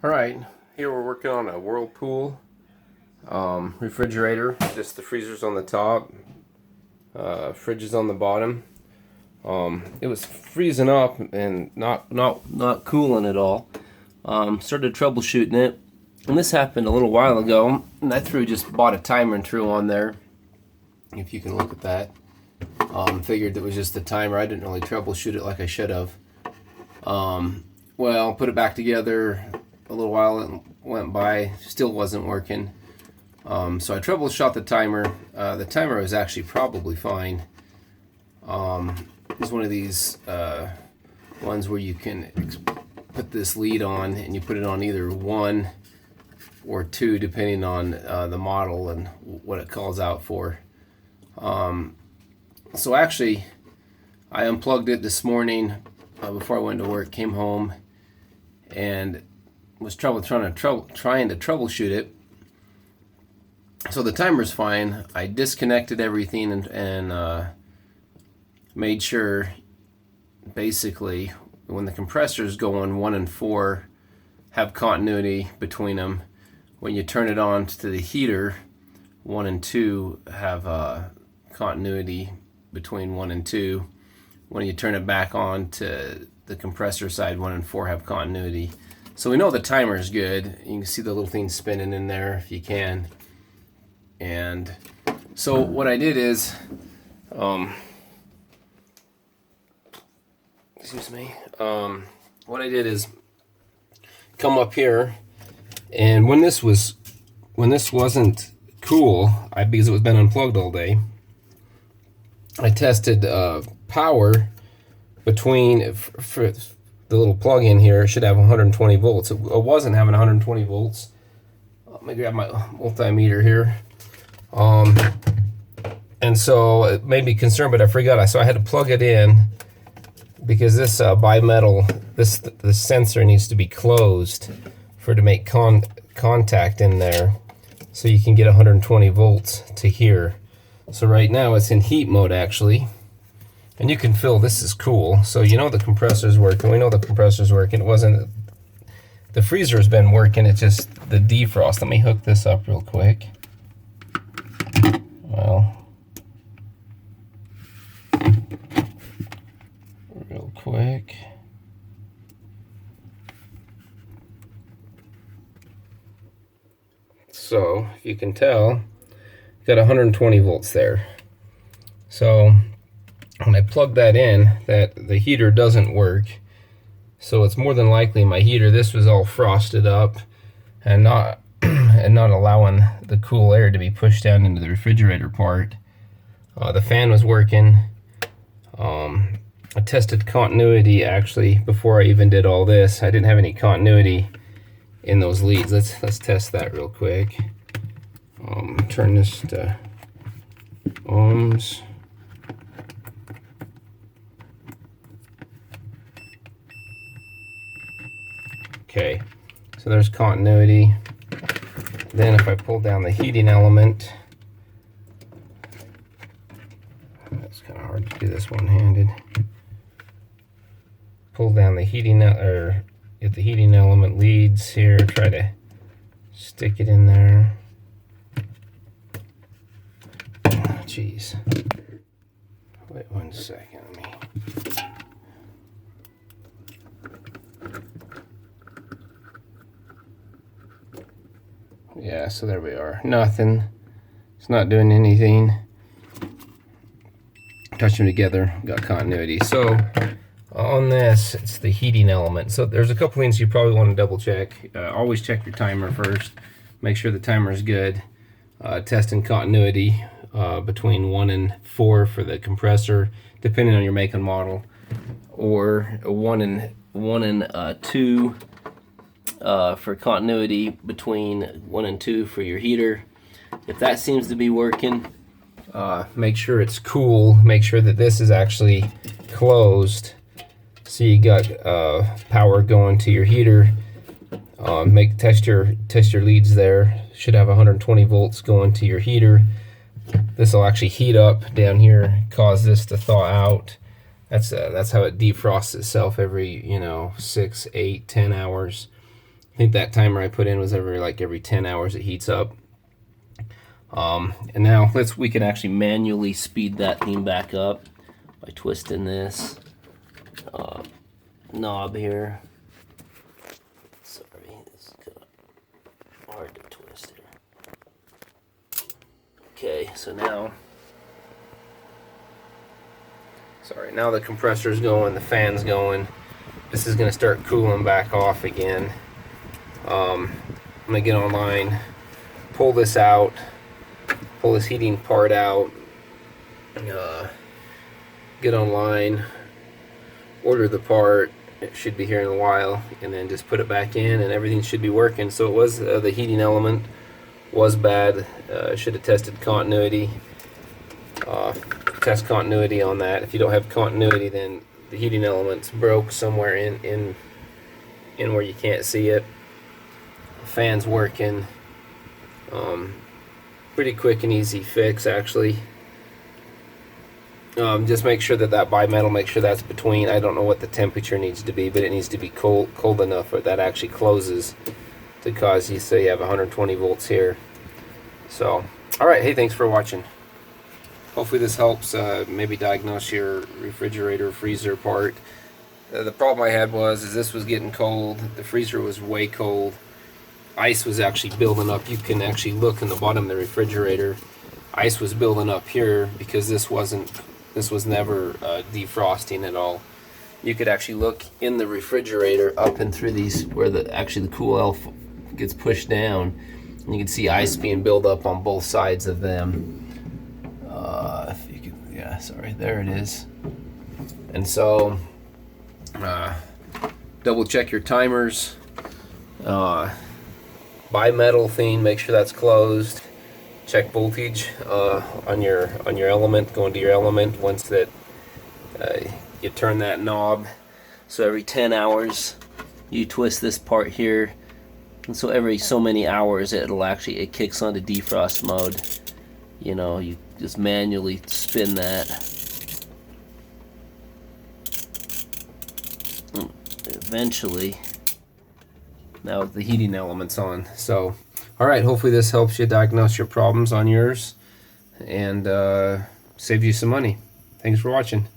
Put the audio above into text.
Alright, here we're working on a Whirlpool refrigerator. Just the freezers on the top, fridges on the bottom. It was freezing up and not cooling at all. Started troubleshooting it, and this happened a little while ago, and I just bought a timer and threw on there. If you can look at that. Figured it was just the timer. I didn't really troubleshoot it like I should have. Well, put it back together. A little while went by, still wasn't working. So I troubleshot the timer. The timer was actually probably fine. It's one of these ones where you can put this lead on, and you put it on either 1 or 2 depending on the model and what it calls out for. So actually, I unplugged it this morning before I went to work, came home, and was trying to troubleshoot it. So the timer's fine. I disconnected everything and made sure, basically, when the compressors go on 1 and 4, have continuity between them. When you turn it on to the heater, 1 and 2 have continuity between 1 and 2. When you turn it back on to the compressor side, 1 and 4 have continuity. So we know the timer is good. You can see the little thing spinning in there if you can. And so what I did is, excuse me, what I did is come up here, and when this wasn't cool, because it was been unplugged all day, I tested power between for the little plug-in here. It should have 120 volts. It wasn't having 120 volts. Let me grab my multimeter here. And so it made me concerned, but I forgot. So I had to plug it in because this bimetal, the sensor needs to be closed for it to make contact in there, so you can get 120 volts to here. So right now it's in heat mode actually. And you can feel this is cool. So you know the compressor's working. We know the compressor's working. It wasn't, the freezer's been working. It's just the defrost. Let me hook this up real quick. Well, real quick. So if you can tell, got 120 volts there. So when I plug that in, the heater doesn't work. So it's more than likely my heater, this was all frosted up and not allowing the cool air to be pushed down into the refrigerator part. The fan was working. I tested continuity actually before I even did all this. I didn't have any continuity in those leads. Let's test that real quick. Turn this to ohms. Okay, so there's continuity. Then if I pull down the heating element, it's kind of hard to do this one-handed. Pull down the heating, or get the heating element leads here, try to stick it in there. Jeez. Wait 1 second, let me. Yeah, so there we are. Nothing. It's not doing anything. Touch them together, got continuity. So on this, it's the heating element. So there's a couple things you probably want to double check. Always check your timer first. Make sure the timer is good. Testing continuity between 1 and 4 for the compressor, depending on your make and model, or 1 and 2 for continuity between 1 and 2 for your heater. If that seems to be working, make sure it's cool. Make sure that this is actually closed, so you got power going to your heater. Test your leads there. Should have 120 volts going to your heater. This will actually heat up down here, cause this to thaw out. That's how it defrosts itself every 6, 8, 10 hours. think that timer I put in was every 10 hours it heats up. And now we can actually manually speed that thing back up by twisting this knob here. Sorry, this is kind of hard to twist here. Okay, so now, now the compressor's going, the fan's going. This is going to start cooling back off again. I'm going to get online, pull this out, pull this heating part out, get online, order the part. It should be here in a while, and then just put it back in and everything should be working. So it was the heating element was bad. Should have tested continuity. Test continuity on that. If you don't have continuity, then the heating element's broke somewhere in where you can't see it. The fan's working. Pretty quick and easy fix, actually. Just make sure that bimetal, make sure that's between, I don't know what the temperature needs to be, but it needs to be cold enough where that actually closes to cause you, say you have 120 volts here. So, alright, hey, thanks for watching. Hopefully this helps maybe diagnose your refrigerator freezer part. The problem I had was this was getting cold, the freezer was way cold, ice was actually building up. You can actually look in the bottom of the refrigerator. Ice was building up here because this was never defrosting at all. You could actually look in the refrigerator up and through these where the cool elf gets pushed down, and you can see ice being built up on both sides of them. If you can, yeah, sorry, there it is. And so double check your timers. Bimetal thing, make sure that's closed. Check voltage on your element, go into your element once that you turn that knob. So every 10 hours you twist this part here, and so every so many hours it kicks onto defrost mode. You know, you just manually spin that. Eventually, now the heating element's on. So alright, hopefully this helps you diagnose your problems on yours and saves you some money. Thanks for watching.